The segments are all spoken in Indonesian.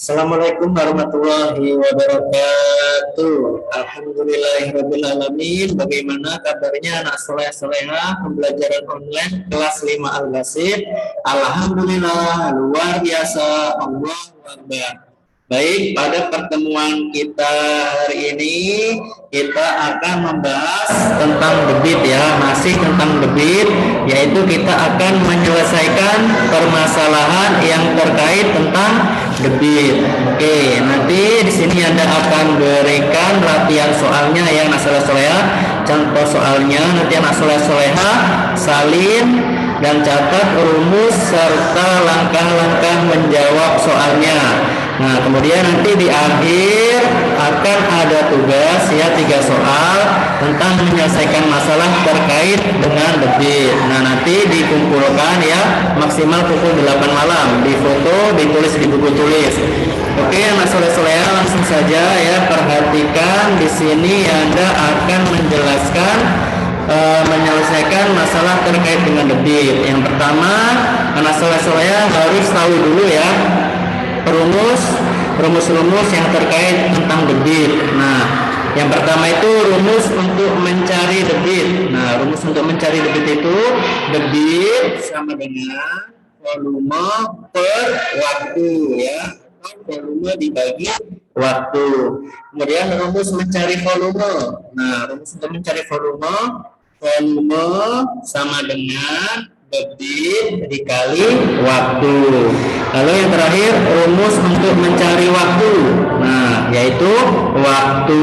Assalamualaikum warahmatullahi wabarakatuh. Alhamdulillahirrabbilalamin. Bagaimana kabarnya anak soleh-solehah pembelajaran online kelas 5 Al-Basir? Alhamdulillah, luar biasa. Allahu Akbar. Baik, pada pertemuan kita hari ini kita akan membahas tentang debit ya, masih tentang debit, yaitu kita akan menyelesaikan permasalahan yang terkait tentang debit. Oke, nanti di sini Anda akan berikan latihan soalnya ya, anak soleh-soleha. Contoh soalnya nanti anak soleh-soleha salin dan catat rumus serta langkah-langkah menjawab soalnya. Nah, kemudian nanti di akhir akan ada tugas ya 3 soal tentang menyelesaikan masalah terkait dengan debit. Nah, nanti dikumpulkan ya maksimal pukul 8 malam, difoto, ditulis di buku tulis. Oke, anak soleh-soleha langsung saja ya, perhatikan di sini Anda akan menjelaskan menyelesaikan masalah terkait dengan debit. Yang pertama, anak soleh-soleha harus tahu dulu ya rumus-rumus yang terkait tentang debit. Nah, yang pertama itu rumus untuk mencari debit. Nah, rumus untuk mencari debit itu debit sama dengan volume per waktu ya, atau volume dibagi waktu. Kemudian rumus mencari volume. Nah, rumus untuk mencari volume sama dengan debit dikali waktu. Lalu yang terakhir rumus untuk mencari waktu. Nah, yaitu waktu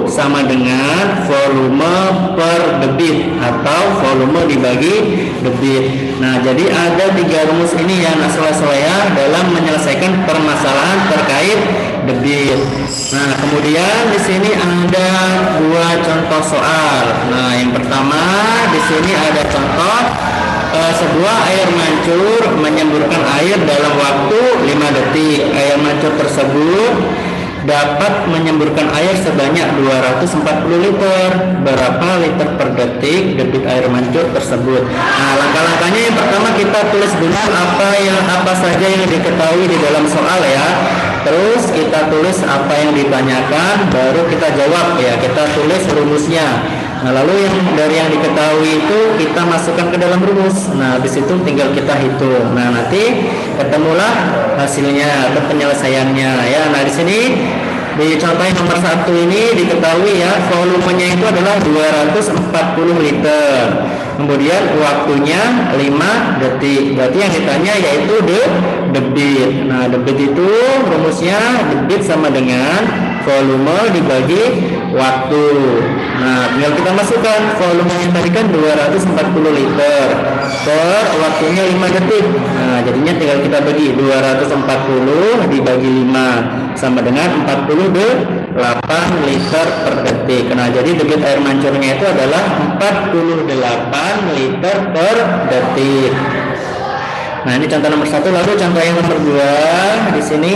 sama dengan volume per debit atau volume dibagi debit. Nah, jadi ada 3 rumus ini ya anak soleh-soleha dalam menyelesaikan permasalahan terkait debit. Nah, kemudian di sini ada 2 contoh soal. Nah, yang pertama di sini ada contoh sebuah air mancur menyemburkan air dalam waktu 5 detik. Air mancur tersebut dapat menyemburkan air sebanyak 240 liter. Berapa liter per detik debit air mancur tersebut? Nah, langkah-langkahnya yang pertama kita tulis dulu apa saja yang diketahui di dalam soal ya. Terus kita tulis apa yang ditanyakan, baru kita jawab ya. Kita tulis rumusnya. Nah, lalu yang diketahui itu kita masukkan ke dalam rumus. Nah, di situ tinggal kita hitung. Nah, nanti ketemulah hasilnya atau penyelesaiannya ya. Nah, di sini di contoh yang nomor 1 ini diketahui ya volumenya itu adalah 240 liter. Kemudian waktunya 5 detik. Berarti yang ditanya yaitu debit. Nah, debit itu rumusnya debit sama dengan volume dibagi waktu. Nah, tinggal kita masukkan volumenya tadi kan 240 liter per waktunya 5 detik. Nah, jadinya tinggal kita bagi 240 dibagi 5 sama dengan 48 liter per detik. Nah, jadi debit air mancurnya itu adalah 48 liter per detik. Nah, ini contoh nomor 1. Lalu contoh yang nomor 2 di sini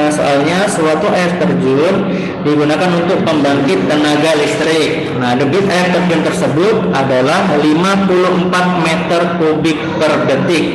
soalnya suatu air terjun digunakan untuk pembangkit tenaga listrik. Nah, debit air terjun tersebut adalah 54 meter kubik per detik.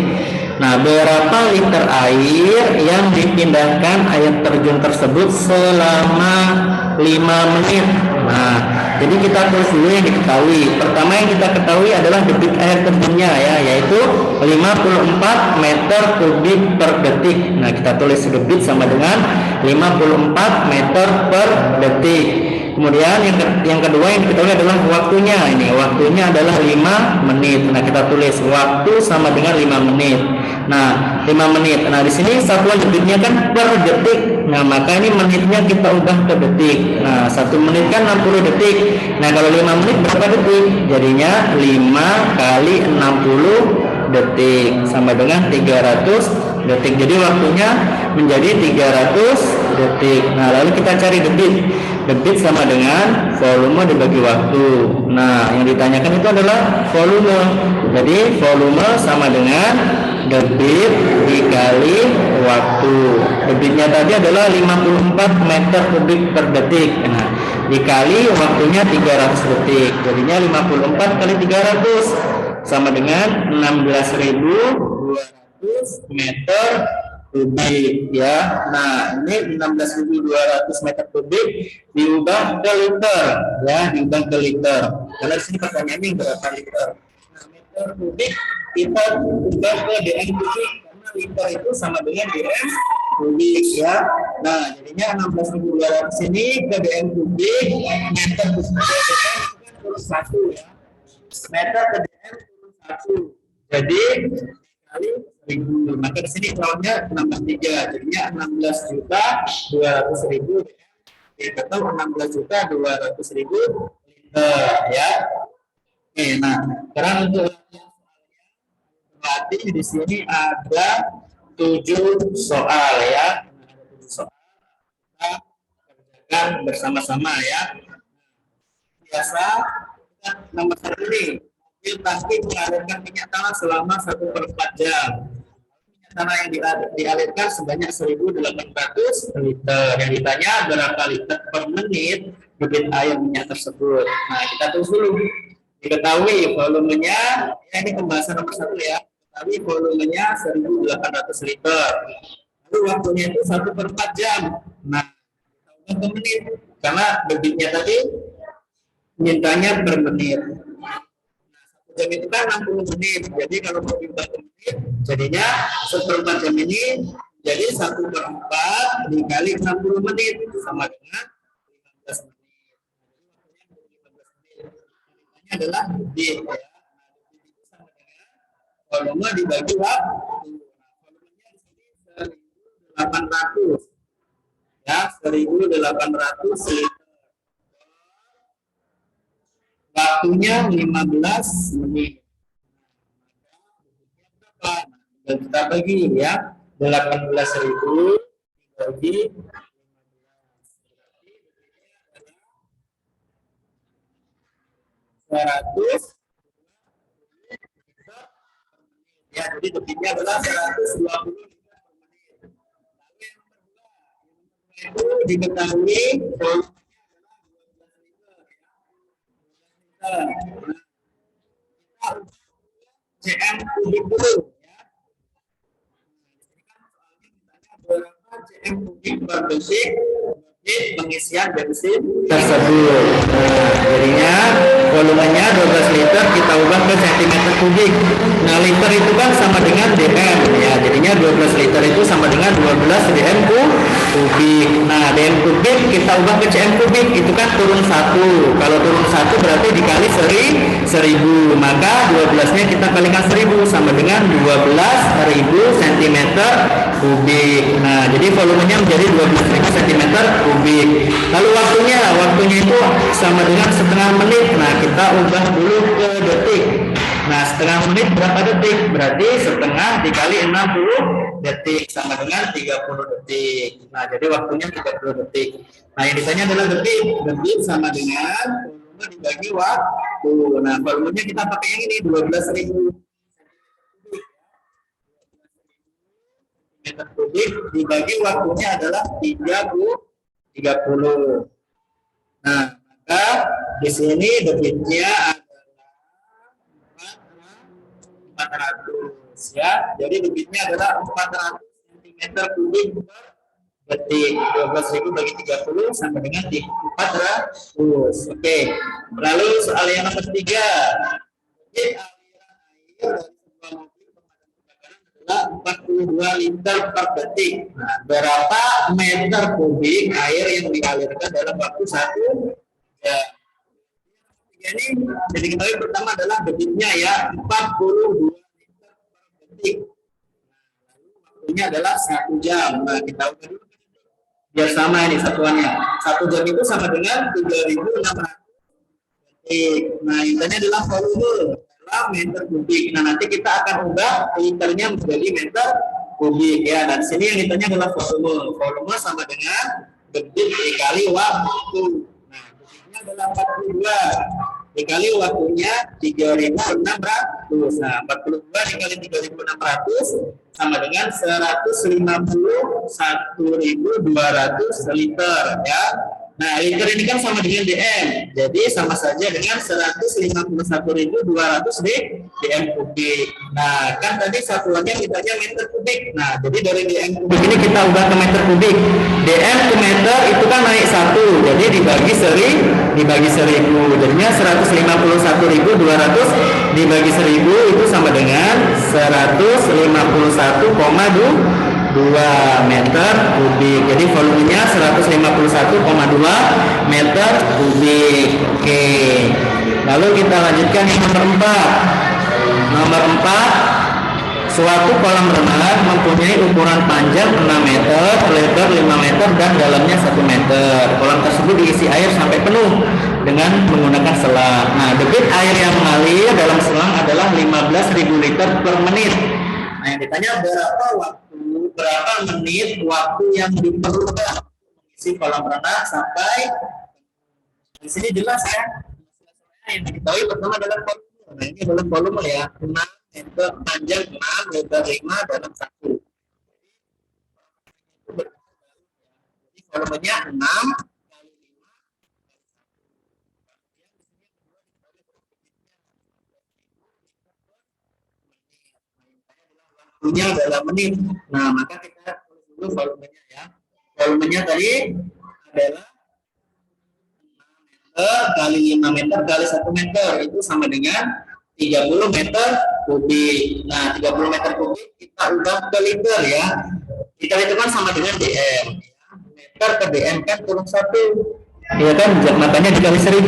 Nah, berapa liter air yang dipindahkan air terjun tersebut selama 5 menit? Nah, jadi kita tulis dulu yang diketahui. Pertama yang kita ketahui adalah debit air terjunnya ya, yaitu 54 meter kubik per detik. Nah, kita tulis debit sama dengan 54 meter per detik. Kemudian yang kedua yang diketahui adalah waktunya. Ini waktunya adalah 5 menit. Nah, kita tulis waktu sama dengan 5 menit. Nah, 5 menit. Nah, di sini satuan debitnya kan per detik. Nah, maka ini menitnya kita ubah ke detik. Nah, 1 menit kan 60 detik. Nah, kalau 5 menit berapa detik? Jadinya 5 kali 60 detik sama dengan 300 detik. Jadi waktunya menjadi 300 detik. Nah, lalu kita cari debit. Debit sama dengan volume dibagi waktu. Nah, yang ditanyakan itu adalah volume. Jadi volume sama dengan debit dikali waktu. Debitnya tadi adalah 54 meter kubik per detik. Nah, dikali waktunya 300 detik. Jadinya 54 kali 300 sama dengan 16.200 meter kubik ya. Nah, ini 16.200 meter kubik diubah ke liter ya, diubah ke liter. Karena di sini pertanyaannya berapa liter. Nah, meter kubik kita ubah ke dm kubik karena liter itu sama dengan dm kubik ya. Nah, jadinya 16.200 ini ke dm kubik, meter kubik itu kan turun 1 ya. Meter ke dm turun 1. Jadi kali 1.000. Maka di sini tahunnya nambah 3, jadinya 16.200.000 atau 16.200.000 liter ya. Oke, nah sekarang untuk berarti di sini ada 7 soal ya. 7 soal kita kerjakan bersama-sama ya. Biasa nomor 1 ini mobil tangki mengalirkan minyak tanah selama 1/4 jam. Minyak tanah yang dialirkan sebanyak 1.800 liter. Yang ditanya berapa liter per menit debit air minyak tersebut. Nah, kita tulis dulu. Diketahui volumenya, ya ini pembahasan nomor 1 ya. Diketahui volumenya 1.800 liter. Lalu waktunya itu 1/4 jam. Nah, kita ubah ke menit. Karena debitnya tadi mintanya per menit. Jam itu kan 60 menit, jadi kalau mau diubah ke menit, jadinya 1/4 jam ini jadi 1/4 dikali 60 menit sama dengan 15 menit. Ini adalah debit ya. Debit itu sama dengan volume dibagi waktu. Volumenya di sini 1.800 ya, 1.800 liter. Waktunya 15 menit. Dan kita bagi ya, 18.000 dibagi 100 ya, jadi debitnya adalah 120 liter per menit. Itu diketahui cm kubik dulu ya. Berapa cm kubik per detik pengisian bensin tersebut. Nah, jadinya volumenya 12 liter kita ubah ke cm kubik. Nah, liter itu kan sama dengan dm ya. Jadinya 12 liter itu sama dengan 12 dm kubik. Nah, dm kubik kita ubah ke cm kubik itu kan turun 1. Kalau turun 1 berarti dikali 1000. Maka 12-nya kita kalikan 1000 sama dengan 12.000 cm kubik. Nah, jadi volumenya menjadi 12.000 cm kubik. Lalu waktunya itu sama dengan setengah menit. Nah, kita ubah dulu ke detik. Nah, setengah menit berapa detik? Berarti setengah dikali 60 detik sama dengan 30 detik. Nah, jadi waktunya 30 detik. Nah, yang ditanya adalah detik. Detik sama dengan volume dibagi waktu. Nah, volumenya kita pakai yang ini 12.000 meter kubik dibagi waktunya adalah 30. Nah, maka di sini debitnya adalah 400 ya. Jadi debitnya adalah 400 cm kubik per detik. 12.000 bagi 30 sama dengan 400. Oke. Lalu soal yang nomor 3. Debit aliran air dari sebuah mobil pemadam kebakaran adalah 42 liter per detik. Nah, berapa meter kubik air yang dialirkan dalam waktu 1 jam? Ini jadi ketahui pertama adalah debitnya ya 42 liter per detik. Lalu waktunya adalah 1 jam. Nah, kita ubah dulu biar sama ini satuannya. 1 jam itu sama dengan 3.600 detik. Nah, intinya adalah volume dalam meter kubik. Nah, nanti kita akan ubah liternya menjadi meter kubik ya. Dan sini yang ditanya adalah volume. Volume sama dengan debit dikali waktu. Nah, debitnya adalah 42 dikali waktunya 3.600. Nah, 42 dikali 3.600 sama dengan 151.200 liter ya. Nah, liter ini kan sama dengan dm, jadi sama saja dengan 151.200 dm kubik. Nah, kan tadi satuannya kitanya meter kubik. Nah, jadi dari dm kubik ini kita ubah ke meter kubik. Dm ke meter itu kan naik 1, jadi dibagi 1000, jadinya 151.200 dibagi 1000 itu sama dengan 151,2 meter kubik. Jadi volumenya 151,2 meter kubik. Oke. Lalu kita lanjutkan yang nomor 4. Nomor 4, suatu kolam renang mempunyai ukuran panjang 6 meter, lebar 5 meter dan dalamnya 1 meter. Kolam tersebut diisi air sampai penuh dengan menggunakan selang. Nah, debit air yang mengalir dalam selang adalah 15.000 liter per menit. Nah, yang ditanya berapa menit waktu yang diperlukan mengisi kolam renang sampai di sini jelas ya. Yang diketahui pertama adalah volume. Nah, ini adalah volume ya, 6 meter panjang 6, lebar 5, dalam 1. Jadi volumenya 6 kali 5 waktunya adalah menit. Nah, maka kita tulis dulu volumenya ya. Volumenya tadi adalah 6 meter kali 5 meter kali 1 meter, itu sama dengan 30 meter kubik. Nah, 30 meter kubik kita ubah ke liter ya. Liter itu kan sama dengan dm. Meter ke dm kan kurang 1. Ya kan, makanya dikali 1000.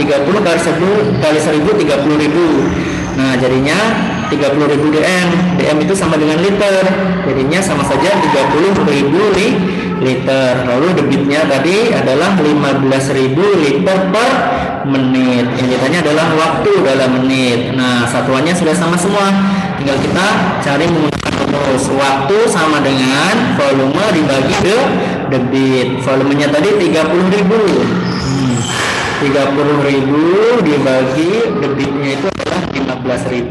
30 kali 10 kali 1000 30.000. Nah, jadinya 30.000 dm. Dm itu sama dengan liter. Jadinya sama saja 30.000 liter. Lalu debitnya tadi adalah 15.000 liter per menit. Yang ditanya adalah waktu dalam menit. Nah, satuannya sudah sama semua. Tinggal kita cari menggunakan rumus. Waktu sama dengan volume dibagi debit. Volumenya tadi 30.000. 30.000 dibagi debitnya itu adalah 15.000.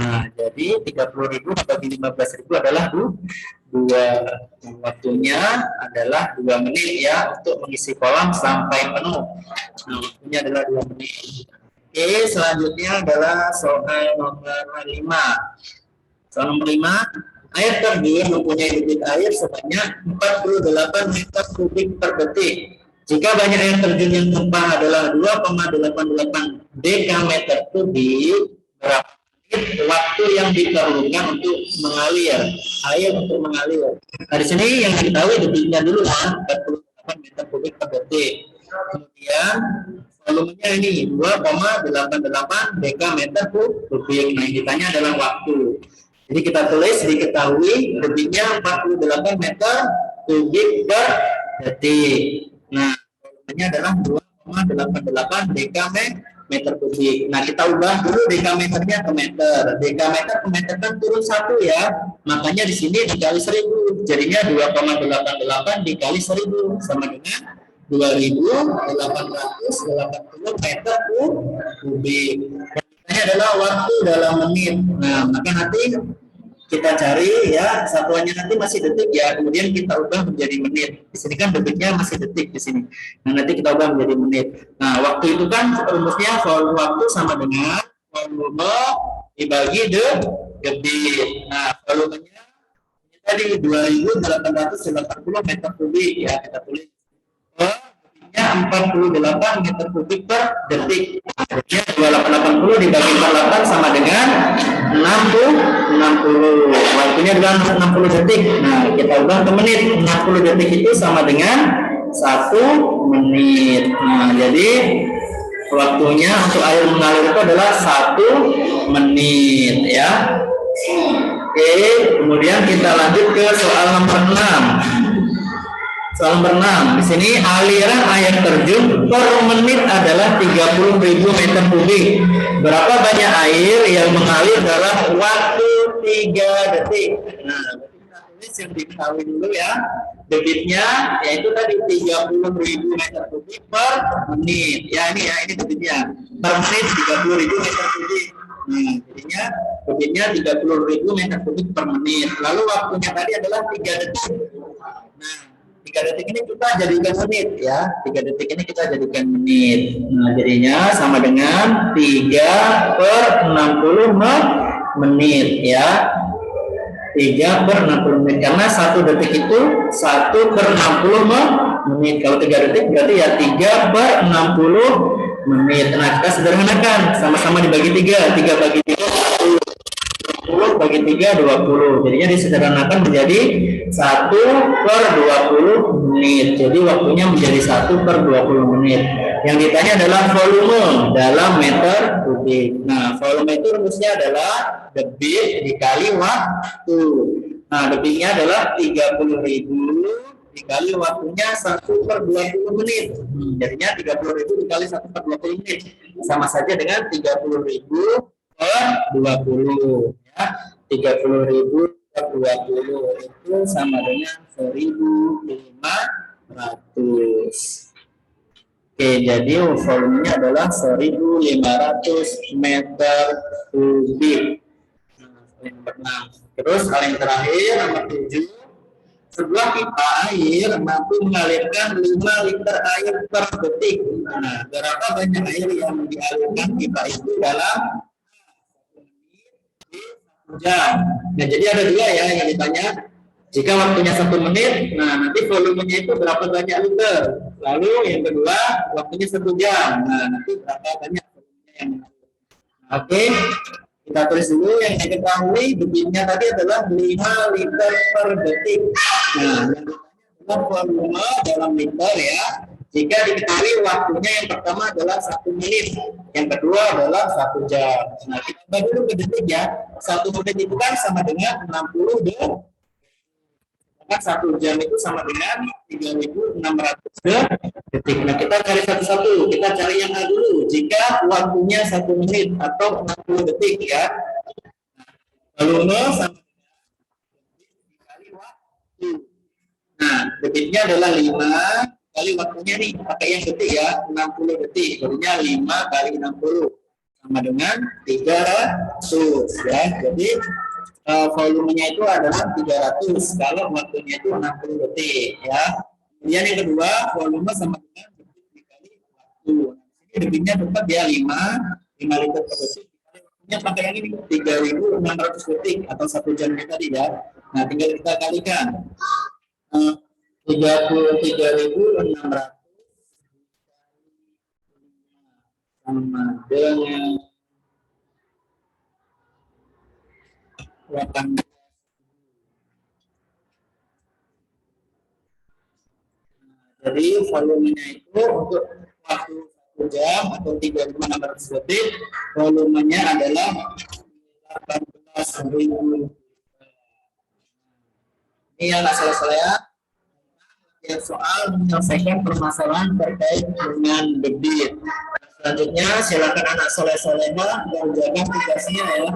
Nah, jadi 30.000 dibagi 15.000 adalah 2. Waktunya adalah 2 menit ya untuk mengisi kolam sampai penuh. Nah, waktunya adalah 2 menit. Oke, selanjutnya adalah soal nomor 5. Soal nomor 5, air terjun mempunyai debit air sebanyak 48 meter kubik per detik. Jika banyak air terjun yang tumpah adalah 2,88 dekameter kubik, berapa menit waktu yang diperlukan untuk mengalir air untuk mengalir? Nah, di sini yang diketahui debitnya dulu ya, 48 meter kubik per detik. Kemudian volumenya ini 2,88 dekameter kubik. Nah, yang ditanya adalah waktu. Jadi kita tulis diketahui debitnya 48 meter kubik per detik. Nah, volumenya adalah 2,88 dekameter kubik. Nah, kita ubah dulu dekameternya ke meter. Dekameter ke meter kan turun 1 ya. Makanya di sini dikali 1000. Jadinya 2,88 dikali 1000 sama dengan 2.880 meter kubik. Yang adalah waktu dalam menit. Nah, maka nanti kita cari ya, satuannya nanti masih detik ya, kemudian kita ubah menjadi menit. Di sini kan debitnya masih detik di sini. Nah, nanti kita ubah menjadi menit. Nah, waktu itu kan rumusnya volume waktu sama dengan volume dibagi debit. Nah, volumenya tadi 2.880 meter kubik ya, kita tulis. Debitnya 48 meter kubik per detik. Jadi 2880 dibagi per 8 sama dengan 60. Waktunya adalah 60 detik. Nah, kita ubah ke menit. 60 detik itu sama dengan 1 menit. Nah, jadi waktunya untuk air mengalir itu adalah 1 menit ya. Oke, kemudian kita lanjut ke soal nomor 6. Soal nomor 6. Di sini aliran air terjun per menit adalah 30.000 meter kubik. Berapa banyak air yang mengalir dalam waktu 3 detik? Nah, kita tulis yang diketahui dulu ya. Debitnya yaitu tadi 30.000 meter kubik per menit. Ya, ini debitnya. Per menit 30.000 meter kubik. Nah, jadinya debitnya 30.000 meter kubik per menit. Lalu waktunya tadi adalah 3 detik. Nah, 3 detik ini kita jadikan menit ya. 3 detik ini kita jadikan menit. Nah, jadinya sama dengan 3/60 menit ya. 3/60 menit karena 1 detik itu 1/60 menit. Kalau 3 detik berarti ya 3/60 menit. Nah, kita sederhanakan, sama-sama dibagi 3. 3 bagi 3 10 bagi 3 20. Jadinya disederhanakan menjadi 1/20 menit. Jadi waktunya menjadi 1/20 menit. Yang ditanya adalah volume dalam meter kubik. Nah, volume itu rumusnya adalah debit dikali waktu. Nah, debitnya adalah 30.000 dikali waktunya 1/20 menit. Jadinya 30.000 dikali 1/20 menit. Sama saja dengan 30.000 per 20 ya. 30.000 per 20 itu sama dengan 1.500. Oke, jadi volumenya adalah 1.500 meter kubik. Terus yang terakhir nomor 7, sebuah pipa air mampu mengalirkan 5 liter air per detik. Nah, berapa banyak air yang dialirkan pipa itu dalam jam? Nah, jadi ada 2 ya yang ditanya. Jika waktunya 1 menit, nah nanti volumenya itu berapa banyak liter. Lalu yang kedua, waktunya 1 jam. Nah, nanti berapa banyak volumenya yang oke, kita tulis dulu yang diketahui debitnya tadi adalah 5 liter per detik. Nah, yang ditanya adalah volume dalam liter ya. Jika diketahui waktunya yang pertama adalah 1 menit, yang kedua adalah 1 jam. Nah, kita bagi dulu ke detik ya. 1 menit itu kan sama dengan 60 detik. 1 jam itu sama dengan 3.600 detik. Nah, kita cari satu-satu. Kita cari yang A dulu. Jika waktunya 1 menit atau 60 detik ya. Volume sama dikali waktu. Nah, detiknya adalah 5 kali waktunya nih. Pakai yang detik ya, 60 detik. Jadinya 5 kali 60 sama dengan 300 ya. Jadi volumenya itu adalah 300 kalau waktunya itu 60 detik ya. Kemudian yang kedua, volume sama dengan detik dikali waktu. Ini detiknya tetap ya 5 liter per detik. Waktunya pakai yang ini 3.600 detik atau 1 jam tadi ya. Nah, tinggal kita kalikan 33.600 sama dengan 8. Jadi volumenya itu untuk waktu 1 jam atau 3.600 detik, volumenya adalah 18.000. Ini yang nggak salah-salah ya. Yang soal menyelesaikan permasalahan terkait dengan debit. Selanjutnya silakan anak soleh-soleha mengerjakan tugasnya ya.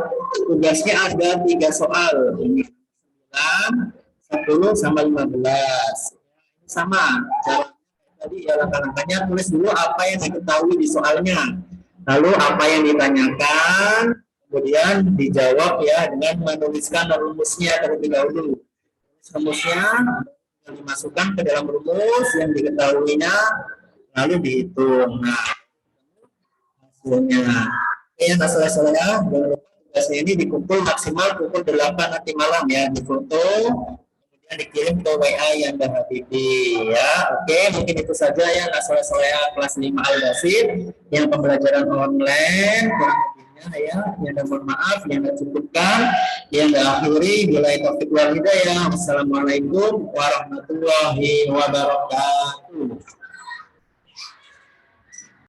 Tugasnya ada 3 soal. Ini 9, 10 sama 15. Sama. Tadi ya langkah-langkahnya tulis dulu apa yang diketahui di soalnya. Lalu apa yang ditanyakan, kemudian dijawab ya dengan menuliskan rumusnya terlebih dahulu. Rumusnya dimasukkan ke dalam rumus yang diketahuinya lalu dihitung. Nah, hasilnya. Ini yang selesai ya. Jangan lupa tugasnya ini dikumpul maksimal pukul 8 nanti malam ya, difoto kemudian dikirim ke WA yang dah Habibi ya. Oke, mungkin itu saja ya selesai kelas 5 Al-Basit yang pembelajaran online. Ya, yang mohon maaf yang cukupkan, yang akhiri bila taufik wal hidayah. Wassalamualaikum warahmatullahi wabarakatuh.